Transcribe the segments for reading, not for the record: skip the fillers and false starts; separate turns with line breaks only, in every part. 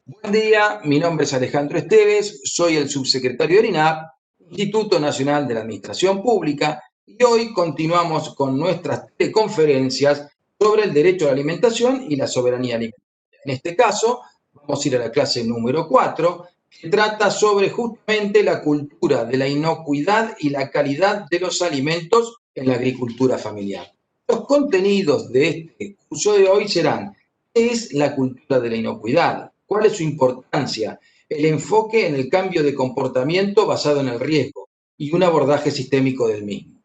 Buen día, mi nombre es Alejandro Esteves, soy el subsecretario del INAP, Instituto Nacional de la Administración Pública, y hoy continuamos con nuestras conferencias sobre el derecho a la alimentación y la soberanía alimentaria. En este caso, vamos a ir a la clase número 4, que trata sobre justamente la cultura de la inocuidad y la calidad de los alimentos en la agricultura familiar. Los contenidos de este curso de hoy serán: ¿qué es la cultura de la inocuidad? ¿Cuál es su importancia? El enfoque en el cambio de comportamiento basado en el riesgo y un abordaje sistémico del mismo.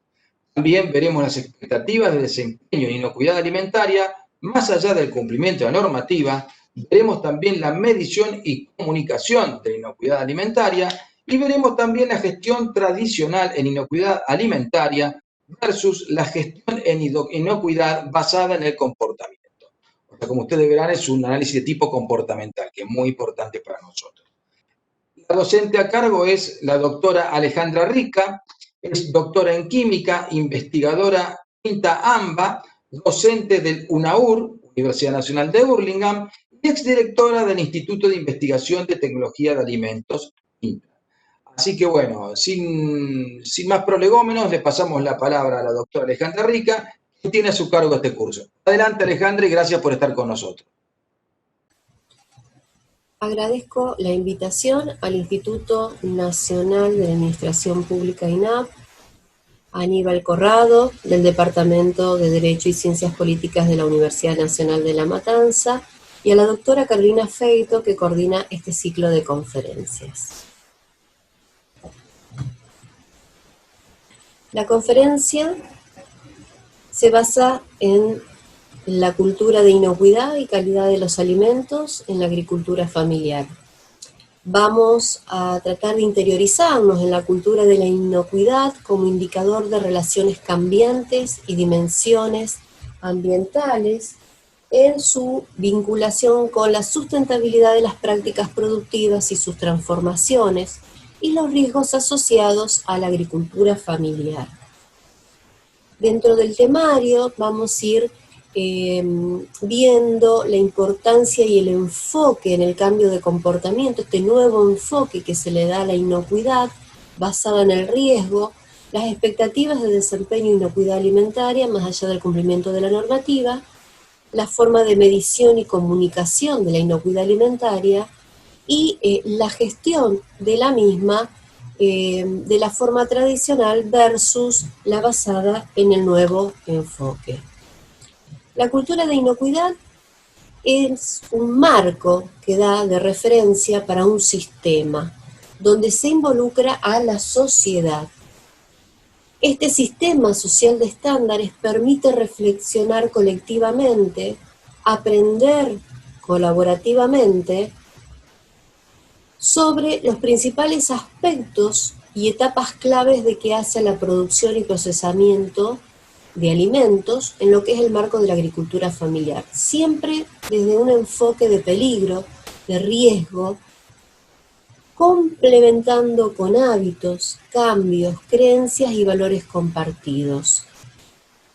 También veremos las expectativas de desempeño en inocuidad alimentaria, más allá del cumplimiento de la normativa. Veremos también la medición y comunicación de la inocuidad alimentaria y veremos también la gestión tradicional en inocuidad alimentaria versus la gestión en inocuidad basada en el comportamiento. O sea, como ustedes verán, es un análisis de tipo comportamental, que es muy importante para nosotros. La docente a cargo es la doctora Alejandra Rica, es doctora en química, investigadora quinta AMBA, docente del UNAUR, Universidad Nacional de Hurlingham, y exdirectora del Instituto de Investigación de Tecnología de Alimentos, INTA. Así que bueno, sin más prolegómenos, le pasamos la palabra a la doctora Alejandra Rica, que tiene a su cargo este curso. Adelante, Alejandra, y gracias por estar con nosotros.
Agradezco la invitación al Instituto Nacional de Administración Pública INAP, a Aníbal Corrado, del Departamento de Derecho y Ciencias Políticas de la Universidad Nacional de La Matanza, y a la doctora Carolina Feito, que coordina este ciclo de conferencias. La conferencia se basa en la cultura de inocuidad y calidad de los alimentos en la agricultura familiar. Vamos a tratar de interiorizarnos en la cultura de la inocuidad como indicador de relaciones cambiantes y dimensiones ambientales en su vinculación con la sustentabilidad de las prácticas productivas y sus transformaciones y los riesgos asociados a la agricultura familiar. Dentro del temario vamos a ir viendo la importancia y el enfoque en el cambio de comportamiento, este nuevo enfoque que se le da a la inocuidad basada en el riesgo, las expectativas de desempeño e inocuidad alimentaria más allá del cumplimiento de la normativa, la forma de medición y comunicación de la inocuidad alimentaria y la gestión de la misma de la forma tradicional versus la basada en el nuevo enfoque. La cultura de inocuidad es un marco que da de referencia para un sistema donde se involucra a la sociedad. Este sistema social de estándares permite reflexionar colectivamente, aprender colaborativamente sobre los principales aspectos y etapas claves de que hace la producción y procesamiento de alimentos en lo que es el marco de la agricultura familiar, siempre desde un enfoque de peligro, de riesgo, complementando con hábitos, cambios, creencias y valores compartidos.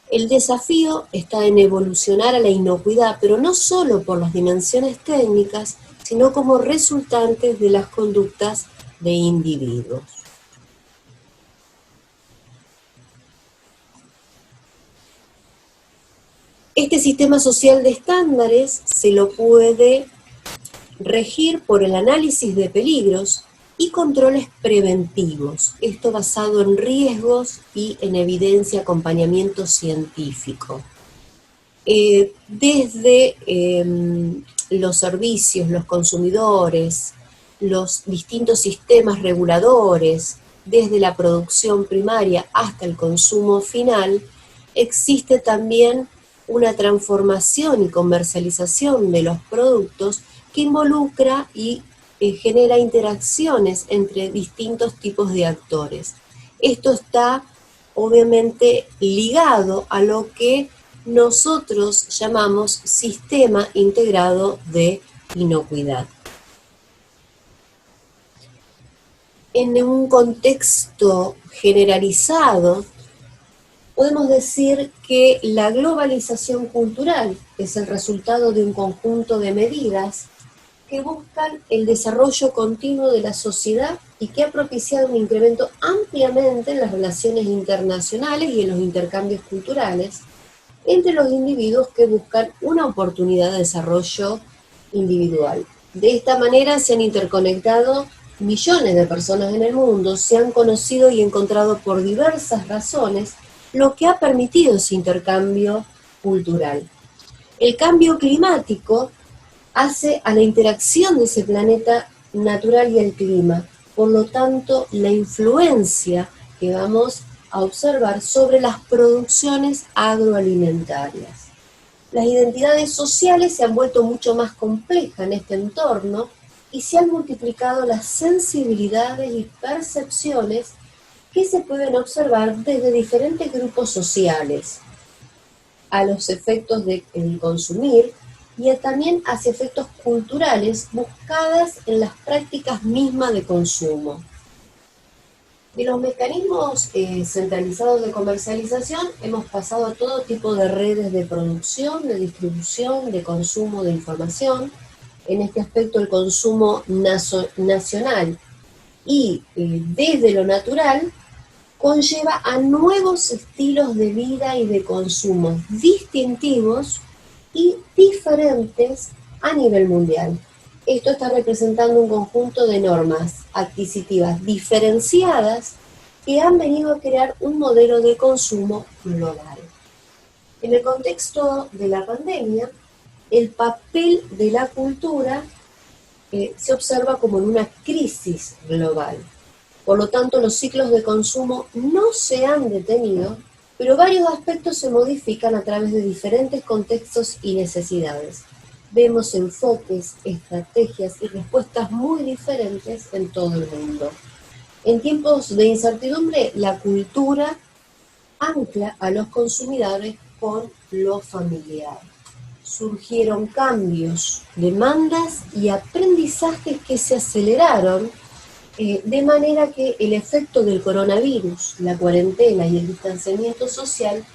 El desafío está en evolucionar a la inocuidad, pero no solo por las dimensiones técnicas, sino como resultantes de las conductas de individuos. Este sistema social de estándares se lo puede regir por el análisis de peligros y controles preventivos, esto basado en riesgos y en evidencia, acompañamiento científico. Desde los servicios, los consumidores, los distintos sistemas reguladores, desde la producción primaria hasta el consumo final, existe también una transformación y comercialización de los productos que involucra y genera interacciones entre distintos tipos de actores. Esto está obviamente ligado a lo que nosotros llamamos sistema integrado de inocuidad. En un contexto generalizado, podemos decir que la globalización cultural es el resultado de un conjunto de medidas que buscan el desarrollo continuo de la sociedad y que ha propiciado un incremento ampliamente en las relaciones internacionales y en los intercambios culturales entre los individuos que buscan una oportunidad de desarrollo individual. De esta manera se han interconectado millones de personas en el mundo, se han conocido y encontrado por diversas razones, lo que ha permitido ese intercambio cultural. El cambio climático hace a la interacción de ese planeta natural y el clima, por lo tanto, la influencia que vamos a observar sobre las producciones agroalimentarias. Las identidades sociales se han vuelto mucho más complejas en este entorno y se han multiplicado las sensibilidades y percepciones que se pueden observar desde diferentes grupos sociales a los efectos del consumir y también hacia efectos culturales buscadas en las prácticas mismas de consumo. De los mecanismos centralizados de comercialización hemos pasado a todo tipo de redes de producción, de distribución, de consumo de información. En este aspecto el consumo nacional y desde lo natural conlleva a nuevos estilos de vida y de consumo distintivos y diferentes a nivel mundial. Esto está representando un conjunto de normas adquisitivas diferenciadas que han venido a crear un modelo de consumo global. En el contexto de la pandemia, el papel de la cultura se observa como en una crisis global. Por lo tanto, los ciclos de consumo no se han detenido, pero varios aspectos se modifican a través de diferentes contextos y necesidades. Vemos enfoques, estrategias y respuestas muy diferentes en todo el mundo. En tiempos de incertidumbre, la cultura ancla a los consumidores con lo familiar. Surgieron cambios, demandas y aprendizajes que se aceleraron de manera que el efecto del coronavirus, la cuarentena y el distanciamiento social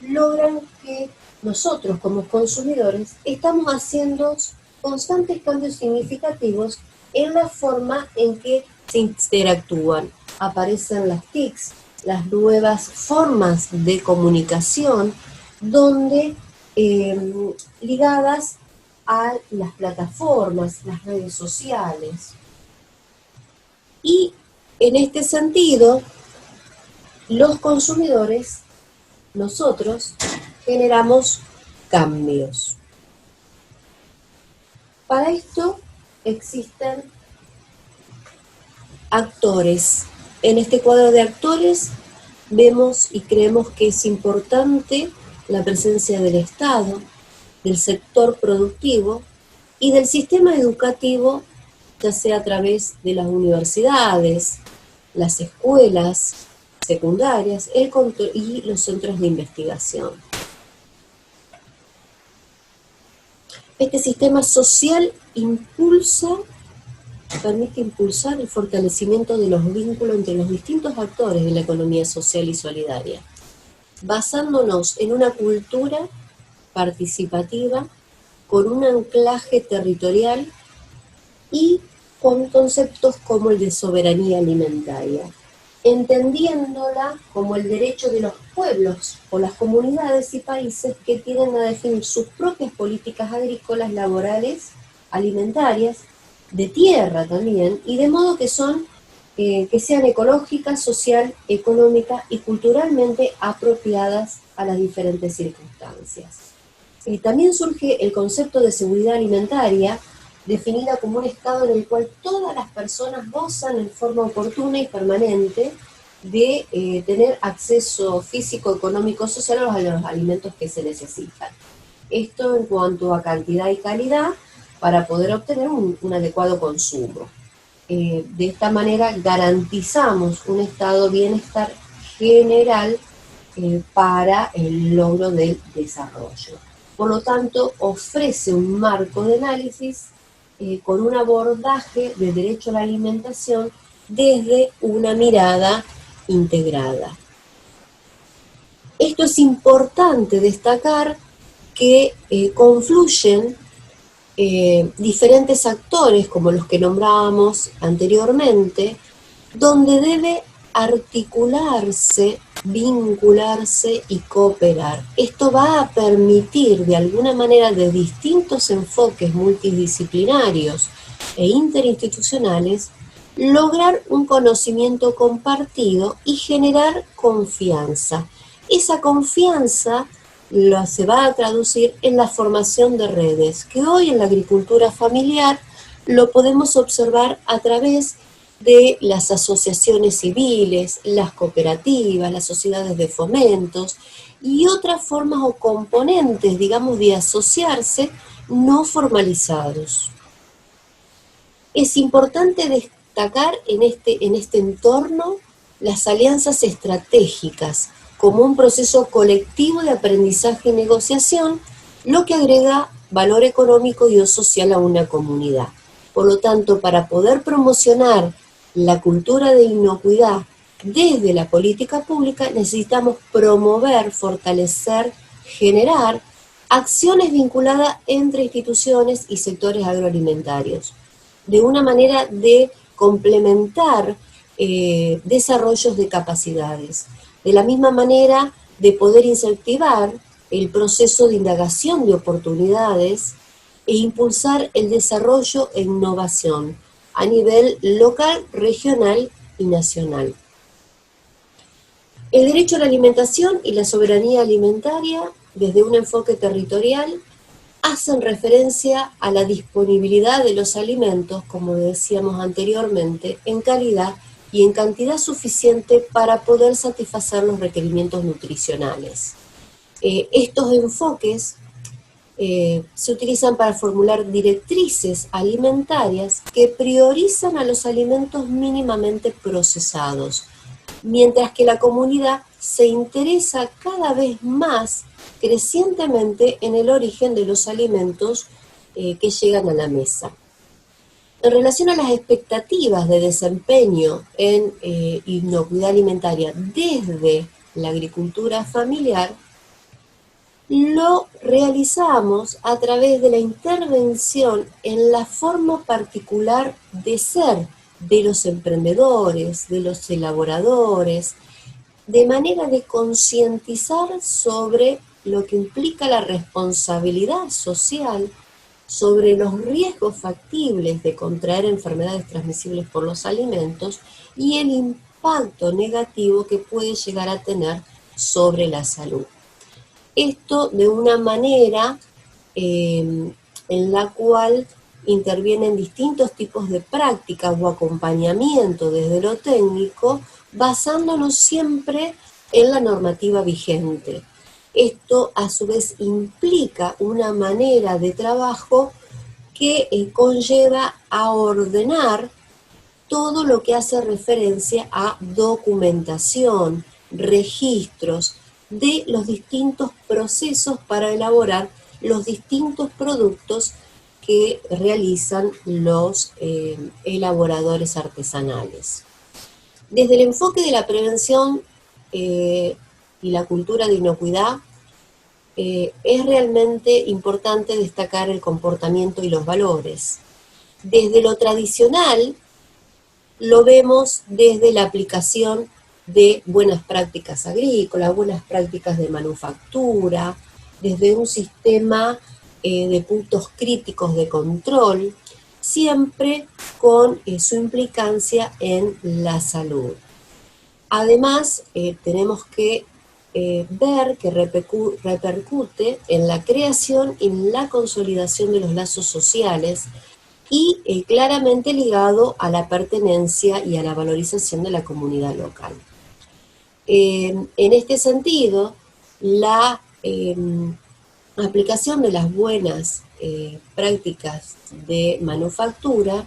logran que nosotros como consumidores estamos haciendo constantes cambios significativos en la forma en que se interactúan. Aparecen las TICs, las nuevas formas de comunicación, donde ligadas a las plataformas, las redes sociales. Y en este sentido, los consumidores, nosotros, generamos cambios. Para esto existen actores. En este cuadro de actores vemos y creemos que es importante la presencia del Estado, del sector productivo y del sistema educativo, ya sea a través de las universidades, las escuelas secundarias y los centros de investigación. Este sistema social permite impulsar el fortalecimiento de los vínculos entre los distintos actores de la economía social y solidaria, basándonos en una cultura participativa con un anclaje territorial y con conceptos como el de soberanía alimentaria, entendiéndola como el derecho de los pueblos o las comunidades y países que tienen a definir sus propias políticas agrícolas, laborales, alimentarias, de tierra también, y de modo que sean ecológicas, social, económica y culturalmente apropiadas a las diferentes circunstancias. También surge el concepto de seguridad alimentaria, definida como un estado en el cual todas las personas gozan en forma oportuna y permanente de tener acceso físico, económico, social a los alimentos que se necesitan. Esto en cuanto a cantidad y calidad para poder obtener un adecuado consumo. De esta manera garantizamos un estado de bienestar general para el logro del desarrollo. Por lo tanto, ofrece un marco de análisis con un abordaje de derecho a la alimentación desde una mirada integrada. Esto es importante destacar que confluyen diferentes actores, como los que nombrábamos anteriormente, donde debe articularse, vincularse y cooperar. Esto va a permitir, de alguna manera, de distintos enfoques multidisciplinarios e interinstitucionales, lograr un conocimiento compartido y generar confianza. Esa confianza se va a traducir en la formación de redes, que hoy en la agricultura familiar lo podemos observar a través de las asociaciones civiles, las cooperativas, las sociedades de fomentos y otras formas o componentes, digamos, de asociarse no formalizados. Es importante destacar en este entorno las alianzas estratégicas como un proceso colectivo de aprendizaje y negociación, lo que agrega valor económico y social a una comunidad. Por lo tanto, para poder promocionar la cultura de inocuidad desde la política pública, necesitamos promover, fortalecer, generar acciones vinculadas entre instituciones y sectores agroalimentarios, de una manera de complementar desarrollos de capacidades. De la misma manera, de poder incentivar el proceso de indagación de oportunidades e impulsar el desarrollo e innovación a nivel local, regional y nacional. El derecho a la alimentación y la soberanía alimentaria, desde un enfoque territorial, hacen referencia a la disponibilidad de los alimentos, como decíamos anteriormente, en calidad y en cantidad suficiente para poder satisfacer los requerimientos nutricionales. Estos enfoques se utilizan para formular directrices alimentarias que priorizan a los alimentos mínimamente procesados, mientras que la comunidad se interesa cada vez más crecientemente en el origen de los alimentos que llegan a la mesa. En relación a las expectativas de desempeño en inocuidad alimentaria desde la agricultura familiar, lo realizamos a través de la intervención en la forma particular de ser de los emprendedores, de los elaboradores, de manera de concientizar sobre lo que implica la responsabilidad social, sobre los riesgos factibles de contraer enfermedades transmisibles por los alimentos y el impacto negativo que puede llegar a tener sobre la salud. Esto de una manera en la cual intervienen distintos tipos de prácticas o acompañamiento desde lo técnico, basándonos siempre en la normativa vigente. Esto a su vez implica una manera de trabajo que conlleva a ordenar todo lo que hace referencia a documentación, registros de los distintos procesos para elaborar los distintos productos que realizan los elaboradores artesanales. Desde el enfoque de la prevención y la cultura de inocuidad, es realmente importante destacar el comportamiento y los valores. Desde lo tradicional, lo vemos desde la aplicación de buenas prácticas agrícolas, buenas prácticas de manufactura, desde un sistema de puntos críticos de control, siempre con su implicancia en la salud. Además, tenemos que ver que repercute en la creación y en la consolidación de los lazos sociales y claramente ligado a la pertenencia y a la valorización de la comunidad local. En este sentido, la aplicación de las buenas prácticas de manufactura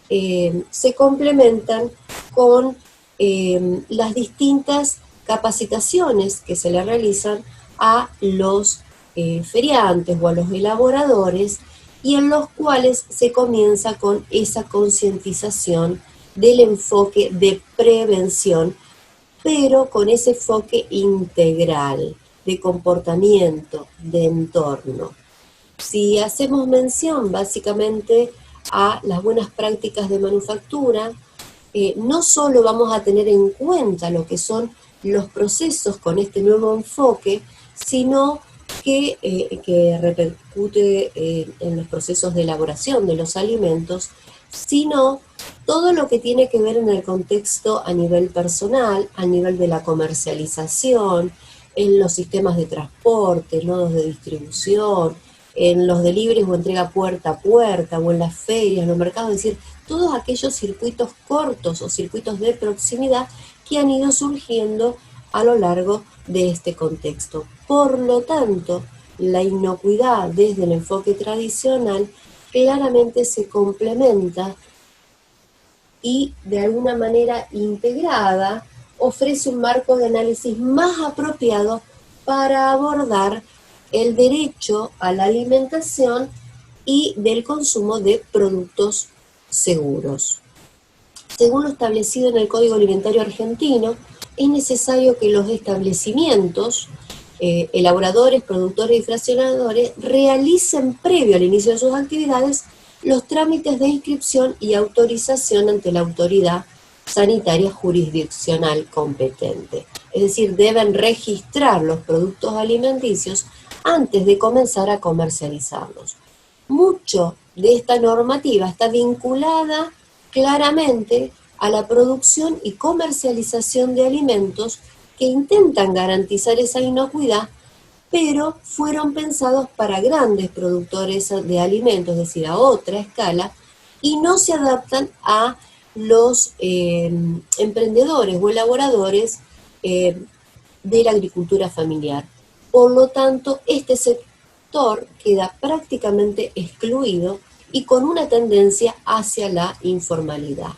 se complementan con las distintas capacitaciones que se le realizan a los feriantes o a los elaboradores y en los cuales se comienza con esa concientización del enfoque de prevención, pero con ese enfoque integral de comportamiento, de entorno. Si hacemos mención básicamente a las buenas prácticas de manufactura, no solo vamos a tener en cuenta lo que son los procesos con este nuevo enfoque, sino que repercute en los procesos de elaboración de los alimentos, sino todo lo que tiene que ver en el contexto a nivel personal, a nivel de la comercialización, en los sistemas de transporte, nodos de distribución, en los deliveries o entrega puerta a puerta, o en las ferias, en los mercados, es decir, todos aquellos circuitos cortos o circuitos de proximidad que han ido surgiendo a lo largo de este contexto. Por lo tanto, la inocuidad desde el enfoque tradicional claramente se complementa y de alguna manera integrada ofrece un marco de análisis más apropiado para abordar el derecho a la alimentación y del consumo de productos seguros. Según lo establecido en el Código Alimentario Argentino, es necesario que los establecimientos, elaboradores, productores y fraccionadores realicen previo al inicio de sus actividades los trámites de inscripción y autorización ante la autoridad sanitaria jurisdiccional competente. Es decir, deben registrar los productos alimenticios antes de comenzar a comercializarlos. Mucho de esta normativa está vinculada claramente a la producción y comercialización de alimentos que intentan garantizar esa inocuidad, pero fueron pensados para grandes productores de alimentos, es decir, a otra escala, y no se adaptan a los emprendedores o elaboradores de la agricultura familiar. Por lo tanto, este sector queda prácticamente excluido y con una tendencia hacia la informalidad.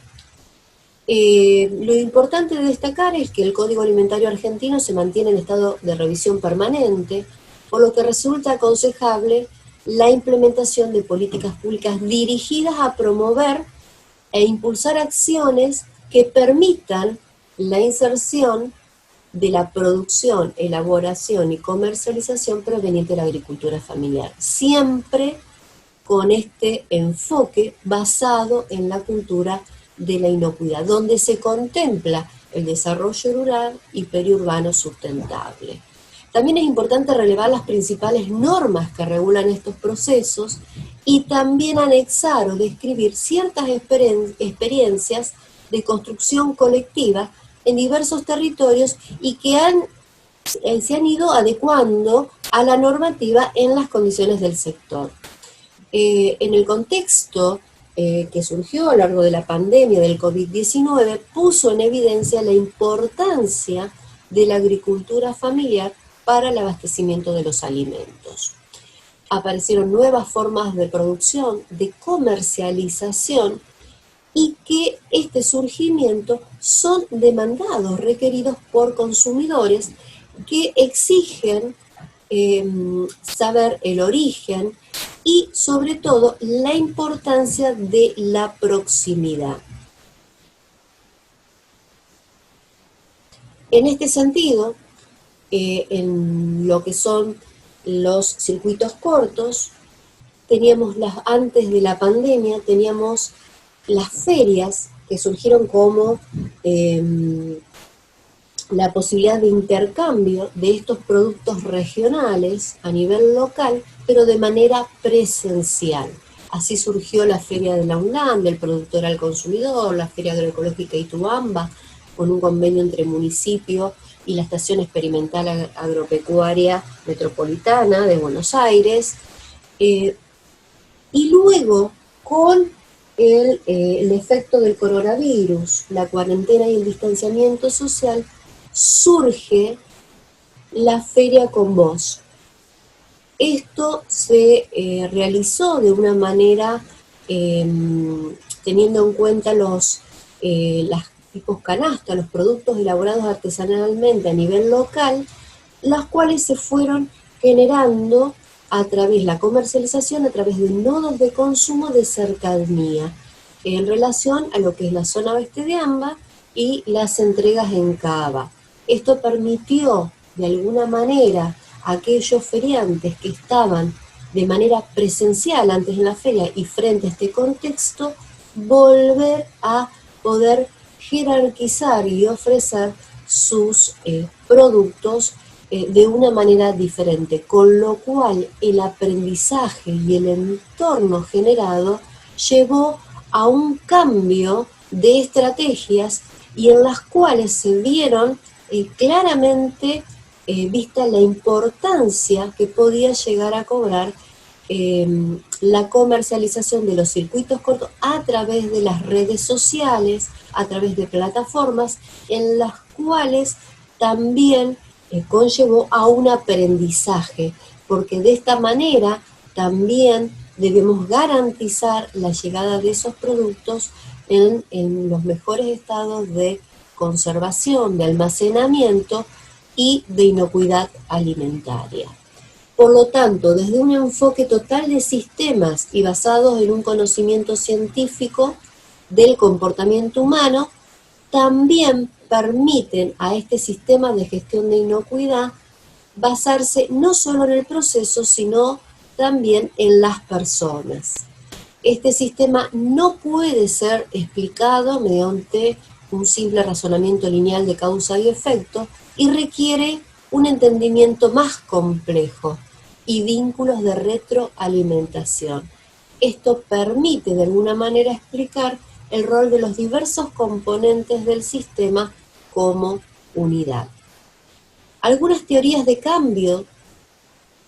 Lo importante de destacar es que el Código Alimentario Argentino se mantiene en estado de revisión permanente, por lo que resulta aconsejable la implementación de políticas públicas dirigidas a promover e impulsar acciones que permitan la inserción de la producción, elaboración y comercialización proveniente de la agricultura familiar, siempre con este enfoque basado en la cultura de la inocuidad, donde se contempla el desarrollo rural y periurbano sustentable. También es importante relevar las principales normas que regulan estos procesos y también anexar o describir ciertas experiencias de construcción colectiva en diversos territorios y que se han ido adecuando a la normativa en las condiciones del sector. En el contexto que surgió a lo largo de la pandemia del COVID-19, puso en evidencia la importancia de la agricultura familiar para el abastecimiento de los alimentos. Aparecieron nuevas formas de producción, de comercialización, y que este surgimiento son demandados, requeridos por consumidores que exigen saber el origen y sobre todo la importancia de la proximidad. En este sentido, en lo que son los circuitos cortos, antes de la pandemia, teníamos las ferias que surgieron como la posibilidad de intercambio de estos productos regionales a nivel local, pero de manera presencial. Así surgió la Feria de la UNLAM, del productor al consumidor, la Feria Agroecológica Itubamba, con un convenio entre el municipio y la Estación Experimental Agropecuaria Metropolitana de Buenos Aires, y luego con el efecto del coronavirus, la cuarentena y el distanciamiento social, surge la Feria con Vos. Esto se realizó de una manera teniendo en cuenta las tipos canasta, los productos elaborados artesanalmente a nivel local, las cuales se fueron generando a través de la comercialización, a través de nodos de consumo de cercanía, en relación a lo que es la zona oeste de AMBA y las entregas en Cava. Esto permitió, de alguna manera, a aquellos feriantes que estaban de manera presencial antes en la feria y frente a este contexto, volver a poder jerarquizar y ofrecer sus productos de una manera diferente, con lo cual el aprendizaje y el entorno generado llevó a un cambio de estrategias y en las cuales se vieron claramente vista la importancia que podía llegar a cobrar la comercialización de los circuitos cortos a través de las redes sociales, a través de plataformas en las cuales también conllevó a un aprendizaje, porque de esta manera también debemos garantizar la llegada de esos productos en los mejores estados de conservación, de almacenamiento y de inocuidad alimentaria. Por lo tanto, desde un enfoque total de sistemas y basados en un conocimiento científico del comportamiento humano, también permiten a este sistema de gestión de inocuidad basarse no solo en el proceso, sino también en las personas. Este sistema no puede ser explicado mediante un simple razonamiento lineal de causa y efecto y requiere un entendimiento más complejo y vínculos de retroalimentación. Esto permite de alguna manera explicar el rol de los diversos componentes del sistema como unidad. Algunas teorías de cambio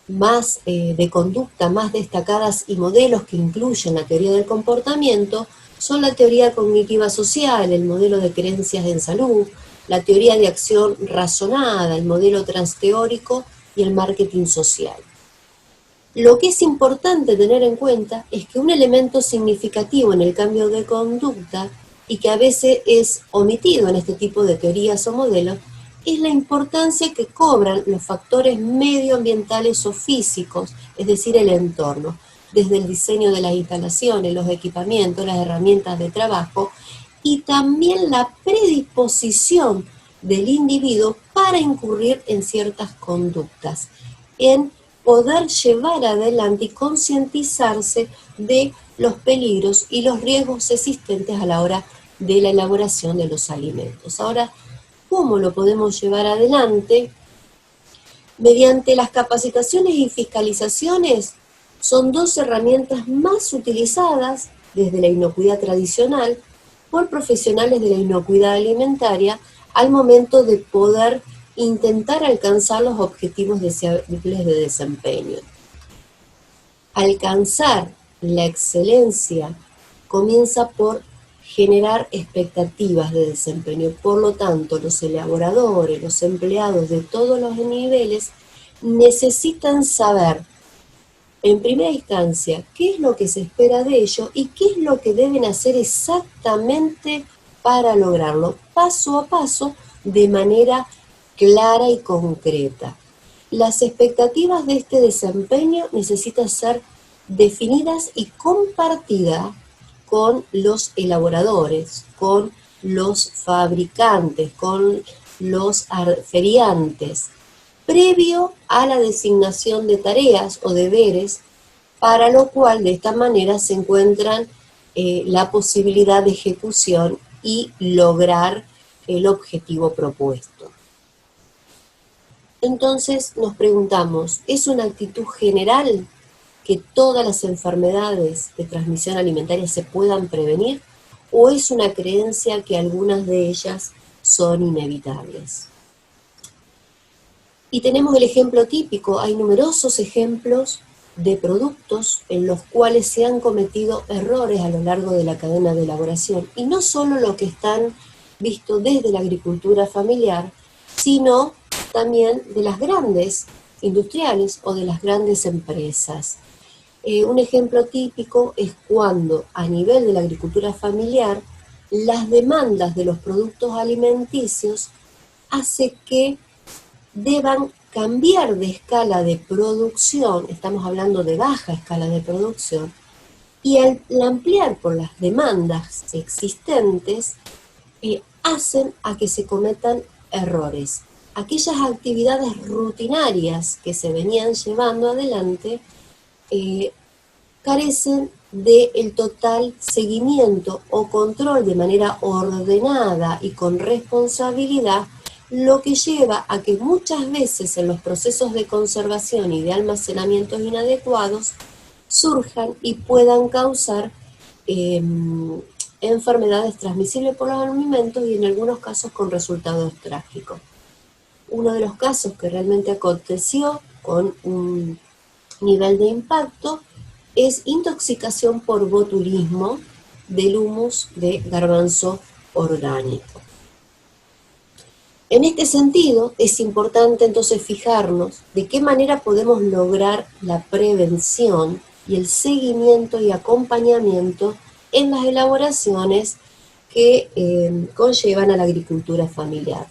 más de conducta más destacadas y modelos que incluyen la teoría del comportamiento son la teoría cognitiva social, el modelo de creencias en salud, la teoría de acción razonada, el modelo transteórico y el marketing social. Lo que es importante tener en cuenta es que un elemento significativo en el cambio de conducta y que a veces es omitido en este tipo de teorías o modelos es la importancia que cobran los factores medioambientales o físicos, es decir, el entorno, desde el diseño de las instalaciones, los equipamientos, las herramientas de trabajo y también la predisposición del individuo para incurrir en ciertas conductas, en poder llevar adelante y concientizarse de los peligros y los riesgos existentes a la hora de la elaboración de los alimentos. Ahora, ¿cómo lo podemos llevar adelante? Mediante las capacitaciones y fiscalizaciones son dos herramientas más utilizadas desde la inocuidad tradicional por profesionales de la inocuidad alimentaria al momento de poder intentar alcanzar los objetivos deseables de desempeño. Alcanzar la excelencia comienza por generar expectativas de desempeño. Por lo tanto, los elaboradores, los empleados de todos los niveles necesitan saber, en primera instancia, qué es lo que se espera de ellos y qué es lo que deben hacer exactamente para lograrlo, paso a paso, de manera clara y concreta. Las expectativas de este desempeño necesitan ser definidas y compartidas con los elaboradores, con los fabricantes, con los feriantes, previo a la designación de tareas o deberes, para lo cual de esta manera se encuentran la posibilidad de ejecución y lograr el objetivo propuesto. Entonces nos preguntamos, ¿es una actitud general que todas las enfermedades de transmisión alimentaria se puedan prevenir o es una creencia que algunas de ellas son inevitables? Y tenemos el ejemplo típico, hay numerosos ejemplos de productos en los cuales se han cometido errores a lo largo de la cadena de elaboración, y no solo lo que están vistos desde la agricultura familiar, sino también de las grandes industriales o de las grandes empresas. Un ejemplo típico es cuando a nivel de la agricultura familiar las demandas de los productos alimenticios hace que deban cambiar de escala de producción, estamos hablando de baja escala de producción, y al ampliar por las demandas existentes, hacen a que se cometan errores. Aquellas actividades rutinarias que se venían llevando adelante carecen del total seguimiento o control de manera ordenada y con responsabilidad, lo que lleva a que muchas veces en los procesos de conservación y de almacenamientos inadecuados surjan y puedan causar enfermedades transmisibles por los alimentos y en algunos casos con resultados trágicos. Uno de los casos que realmente aconteció con un nivel de impacto es intoxicación por botulismo del humus de garbanzo orgánico. En este sentido, es importante entonces fijarnos de qué manera podemos lograr la prevención y el seguimiento y acompañamiento en las elaboraciones que conllevan a la agricultura familiar.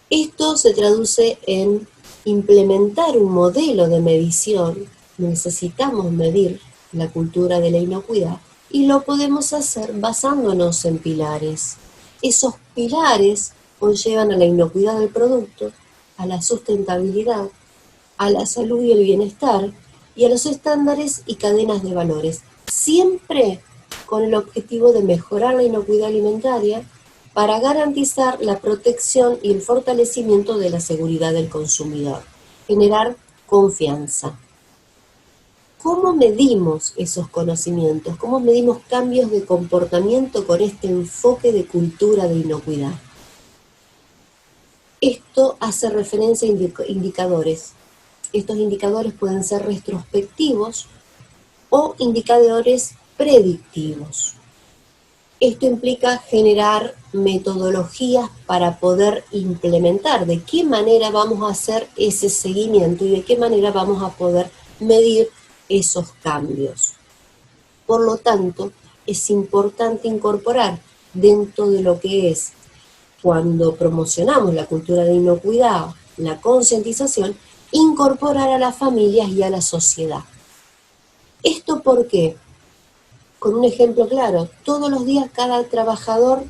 Esto se traduce en implementar un modelo de medición. Necesitamos medir la cultura de la inocuidad y lo podemos hacer basándonos en pilares. Esos pilares conllevan a la inocuidad del producto, a la sustentabilidad, a la salud y el bienestar y a los estándares y cadenas de valores, siempre con el objetivo de mejorar la inocuidad alimentaria para garantizar la protección y el fortalecimiento de la seguridad del consumidor, generar confianza. ¿Cómo medimos esos conocimientos? ¿Cómo medimos cambios de comportamiento con este enfoque de cultura de inocuidad? Esto hace referencia a indicadores. Estos indicadores pueden ser retrospectivos o indicadores predictivos. Esto implica generar metodologías para poder implementar de qué manera vamos a hacer ese seguimiento y de qué manera vamos a poder medir esos cambios. Por lo tanto, es importante incorporar dentro de lo que es cuando promocionamos la cultura de inocuidad, la concientización, incorporar a las familias y a la sociedad. ¿Esto por qué? Con un ejemplo claro, todos los días cada trabajador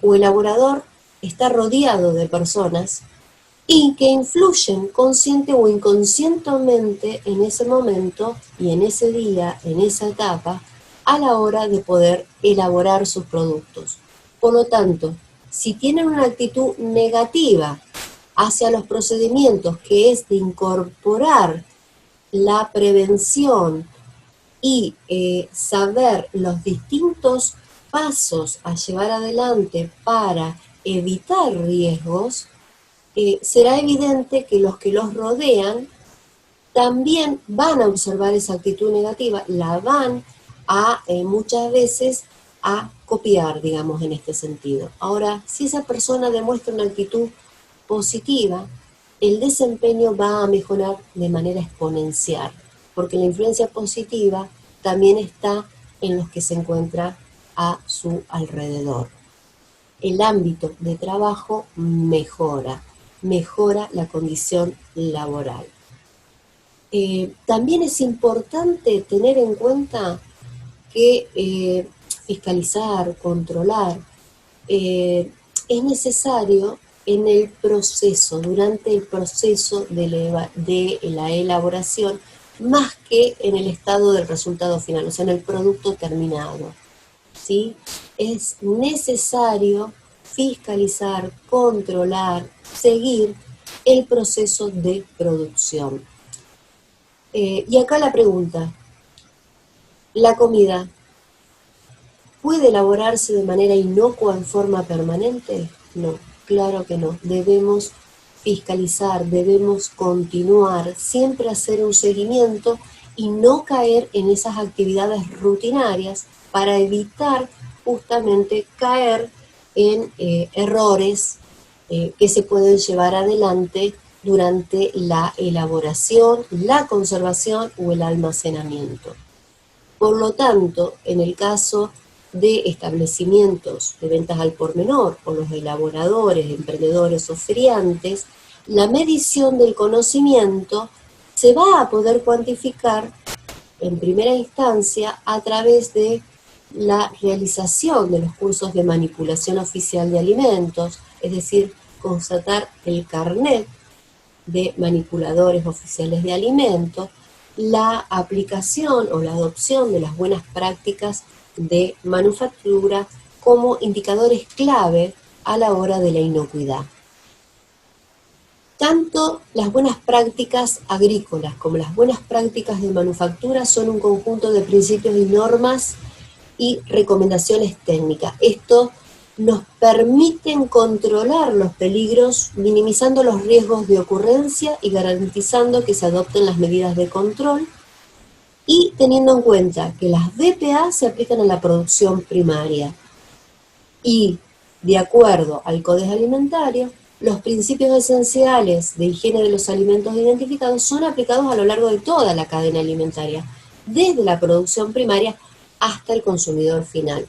o elaborador está rodeado de personas y que influyen consciente o inconscientemente en ese momento y en ese día, en esa etapa, a la hora de poder elaborar sus productos. Por lo tanto, si tienen una actitud negativa hacia los procedimientos, que es de incorporar la prevención y saber los distintos pasos a llevar adelante para evitar riesgos, será evidente que los rodean también van a observar esa actitud negativa, la van a muchas veces a copiar, digamos, en este sentido. Ahora, si esa persona demuestra una actitud positiva, el desempeño va a mejorar de manera exponencial, porque la influencia positiva también está en los que se encuentra a su alrededor. El ámbito de trabajo mejora la condición laboral. También es importante tener en cuenta que fiscalizar, controlar, es necesario en el proceso, durante el proceso de la elaboración, más que en el estado del resultado final, o sea, en el producto terminado, ¿sí? Es necesario fiscalizar, controlar, seguir el proceso de producción. Y acá la pregunta, ¿la comida puede elaborarse de manera inocua en forma permanente? No, claro que no. Debemos fiscalizar, debemos continuar, siempre hacer un seguimiento y no caer en esas actividades rutinarias para evitar justamente caer en errores que se pueden llevar adelante durante la elaboración, la conservación o el almacenamiento. Por lo tanto, en el caso de establecimientos de ventas al por menor o los elaboradores, emprendedores o feriantes, la medición del conocimiento se va a poder cuantificar en primera instancia a través de la realización de los cursos de manipulación oficial de alimentos, es decir, constatar el carnet de manipuladores oficiales de alimentos, la aplicación o la adopción de las buenas prácticas de manufactura como indicadores clave a la hora de la inocuidad. Tanto las buenas prácticas agrícolas como las buenas prácticas de manufactura son un conjunto de principios y normas y recomendaciones técnicas. Esto nos permiten controlar los peligros, minimizando los riesgos de ocurrencia y garantizando que se adopten las medidas de control, y teniendo en cuenta que las BPA se aplican a la producción primaria. Y, de acuerdo al Código Alimentario, los principios esenciales de higiene de los alimentos identificados son aplicados a lo largo de toda la cadena alimentaria, desde la producción primaria hasta el consumidor final.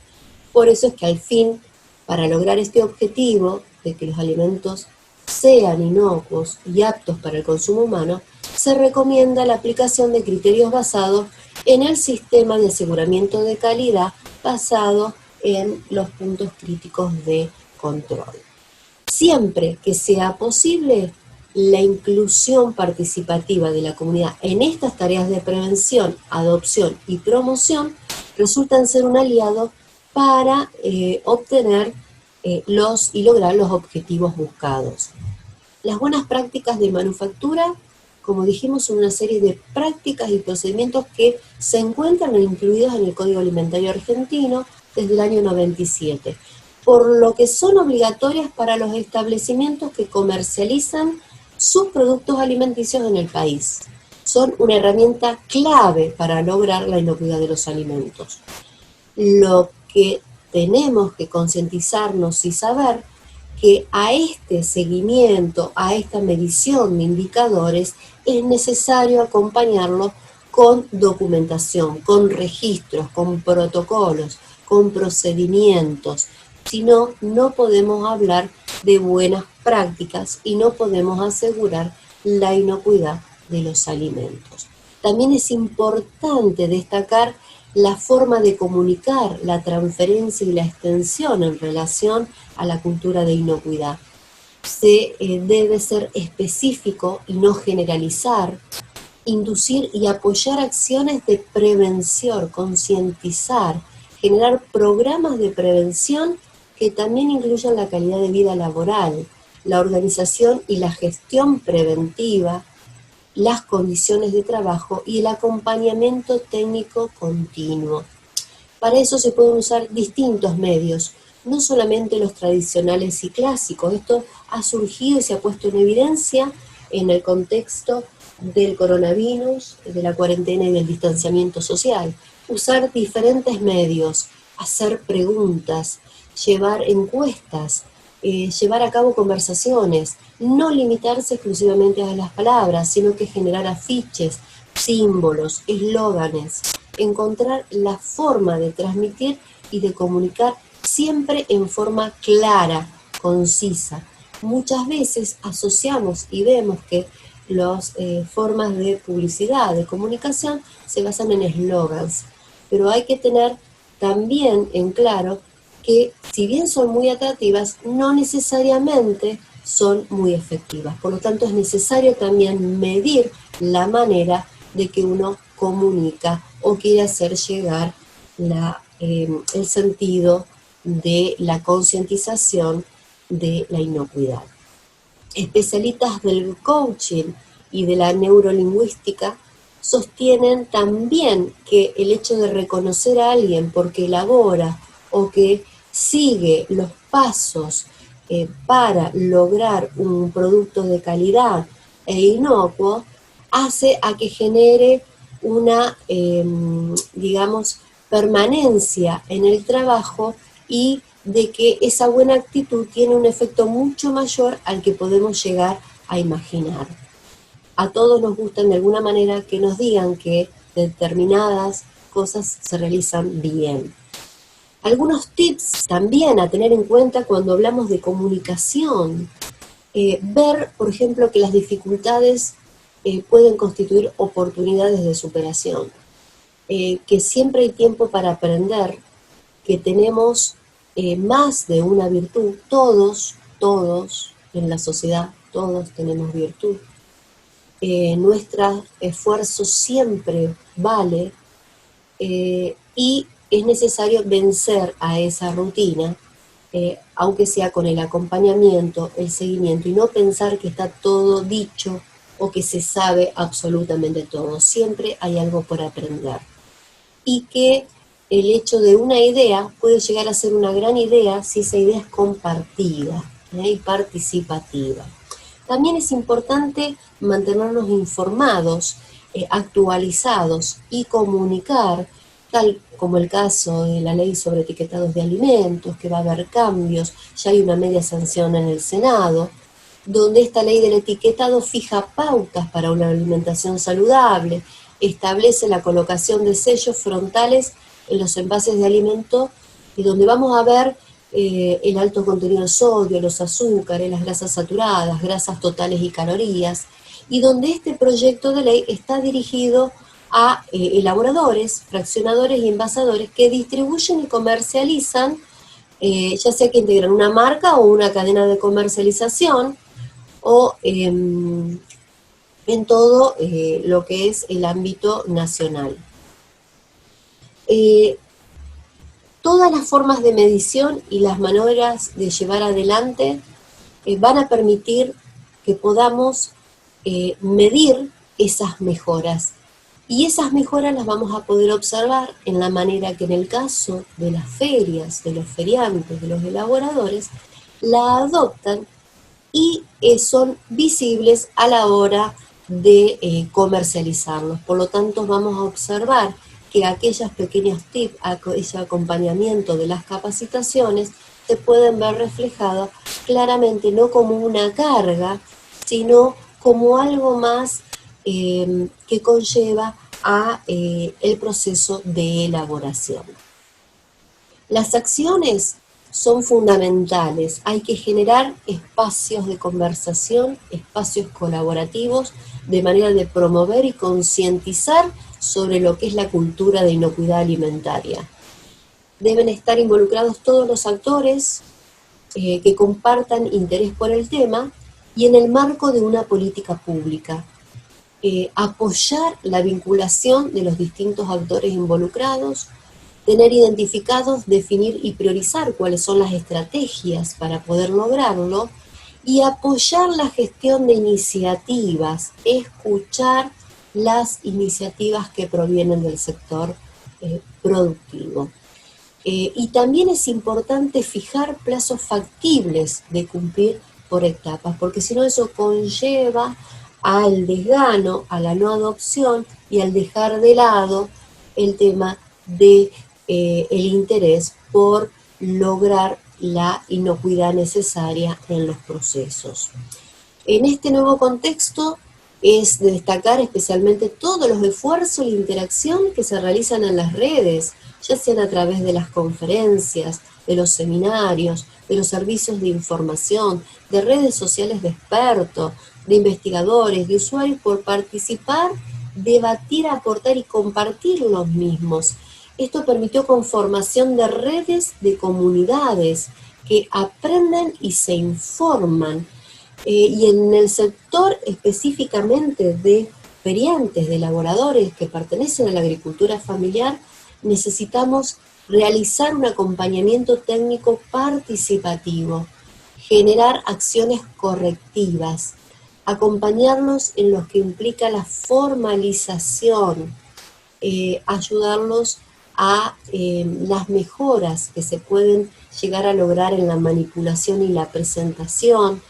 Por eso es que al fin, para lograr este objetivo de que los alimentos sean inocuos y aptos para el consumo humano, se recomienda la aplicación de criterios basados en el sistema de aseguramiento de calidad basado en los puntos críticos de control. Siempre que sea posible, la inclusión participativa de la comunidad en estas tareas de prevención, adopción y promoción resultan ser un aliado para obtener y lograr los objetivos buscados. Las buenas prácticas de manufactura, como dijimos, son una serie de prácticas y procedimientos que se encuentran incluidos en el Código Alimentario Argentino desde el año 97, por lo que son obligatorias para los establecimientos que comercializan sus productos alimenticios en el país. Son una herramienta clave para lograr la inocuidad de los alimentos. Lo que tenemos que concientizarnos y saber que a este seguimiento, a esta medición de indicadores, es necesario acompañarlo con documentación, con registros, con protocolos, con procedimientos. Si no, no podemos hablar de buenas prácticas y no podemos asegurar la inocuidad de los alimentos. También es importante destacar la forma de comunicar la transferencia y la extensión en relación a la cultura de inocuidad. Se debe ser específico y no generalizar, inducir y apoyar acciones de prevención, concientizar, generar programas de prevención que también incluyan la calidad de vida laboral, la organización y la gestión preventiva, las condiciones de trabajo y el acompañamiento técnico continuo. Para eso se pueden usar distintos medios, no solamente los tradicionales y clásicos. Esto ha surgido y se ha puesto en evidencia en el contexto del coronavirus, de la cuarentena y del distanciamiento social. Usar diferentes medios, hacer preguntas, llevar encuestas, llevar a cabo conversaciones, no limitarse exclusivamente a las palabras, sino que generar afiches, símbolos, eslóganes, encontrar la forma de transmitir y de comunicar siempre en forma clara, concisa. Muchas veces asociamos y vemos que las formas de publicidad, de comunicación, se basan en eslogans, pero hay que tener también en claro que si bien son muy atractivas, no necesariamente son muy efectivas. Por lo tanto, es necesario también medir la manera de que uno comunica o quiere hacer llegar el sentido de la concientización de la inocuidad. Especialistas del coaching y de la neurolingüística sostienen también que el hecho de reconocer a alguien porque elabora o que sigue los pasos para lograr un producto de calidad e inocuo, hace a que genere una, digamos, permanencia en el trabajo y de que esa buena actitud tiene un efecto mucho mayor al que podemos llegar a imaginar. A todos nos gustan de alguna manera que nos digan que determinadas cosas se realizan bien. Algunos tips también a tener en cuenta cuando hablamos de comunicación. Ver, por ejemplo, que las dificultades pueden constituir oportunidades de superación. Que siempre hay tiempo para aprender, que tenemos más de una virtud. Todos en la sociedad, todos tenemos virtud. nuestro esfuerzo siempre vale, y es necesario vencer a esa rutina, aunque sea con el acompañamiento, el seguimiento, y no pensar que está todo dicho o que se sabe absolutamente todo. Siempre hay algo por aprender. Y que el hecho de una idea puede llegar a ser una gran idea si esa idea es compartida, y participativa. También es importante mantenernos informados, actualizados y comunicar, tal como el caso de la ley sobre etiquetados de alimentos, que va a haber cambios, ya hay una media sanción en el Senado, donde esta ley del etiquetado fija pautas para una alimentación saludable, establece la colocación de sellos frontales en los envases de alimento, y donde vamos a ver el alto contenido de sodio, los azúcares, las grasas saturadas, grasas totales y calorías, y donde este proyecto de ley está dirigido a elaboradores, fraccionadores y envasadores que distribuyen y comercializan, ya sea que integran una marca o una cadena de comercialización, o en todo lo que es el ámbito nacional. Todas las formas de medición y las maneras de llevar adelante van a permitir que podamos medir esas mejoras. Y esas mejoras las vamos a poder observar en la manera que en el caso de las ferias, de los feriantes, de los elaboradores, la adoptan y son visibles a la hora de comercializarlos. Por lo tanto, vamos a observar que aquellos pequeños tips, ese acompañamiento de las capacitaciones, se pueden ver reflejados claramente, no como una carga, sino como algo más que conlleva a el proceso de elaboración. Las acciones son fundamentales. Hay que generar espacios de conversación, espacios colaborativos, de manera de promover y concientizar sobre lo que es la cultura de inocuidad alimentaria. Deben estar involucrados todos los actores que compartan interés por el tema, y en el marco de una política pública. Apoyar la vinculación de los distintos actores involucrados, tener identificados, definir y priorizar cuáles son las estrategias para poder lograrlo, y apoyar la gestión de iniciativas, escuchar las iniciativas que provienen del sector productivo. Y también es importante fijar plazos factibles de cumplir por etapas, porque si no eso conlleva al desgano, a la no adopción y al dejar de lado el tema de el interés por lograr la inocuidad necesaria en los procesos. En este nuevo contexto es de destacar especialmente todos los esfuerzos e interacción que se realizan en las redes, ya sean a través de las conferencias, de los seminarios, de los servicios de información, de redes sociales de expertos, de investigadores, de usuarios, por participar, debatir, aportar y compartir los mismos. Esto permitió conformación de redes de comunidades que aprenden y se informan. Y en el sector específicamente de feriantes, de elaboradores que pertenecen a la agricultura familiar, necesitamos realizar un acompañamiento técnico participativo, generar acciones correctivas, acompañarlos en lo que implica la formalización, ayudarlos a las mejoras que se pueden llegar a lograr en la manipulación y la presentación,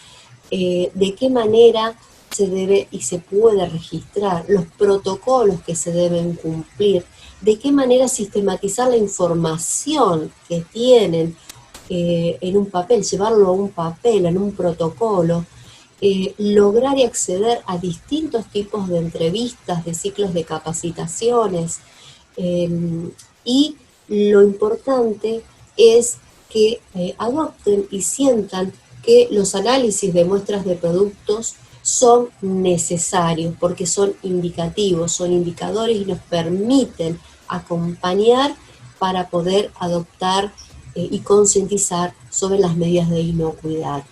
de qué manera se debe y se puede registrar, los protocolos que se deben cumplir, de qué manera sistematizar la información que tienen en un papel, llevarlo a un papel, en un protocolo, lograr y acceder a distintos tipos de entrevistas, de ciclos de capacitaciones, y lo importante es que adopten y sientan que los análisis de muestras de productos son necesarios porque son indicativos, son indicadores y nos permiten acompañar para poder adoptar y concientizar sobre las medidas de inocuidad.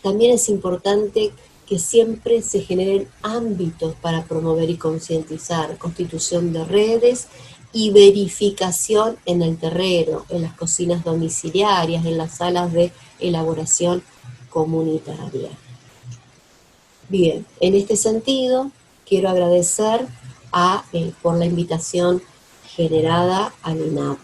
También es importante que siempre se generen ámbitos para promover y concientizar, constitución de redes y verificación en el terreno, en las cocinas domiciliarias, en las salas de elaboración comunitaria. Bien, en este sentido, quiero agradecer por la invitación generada al INAP.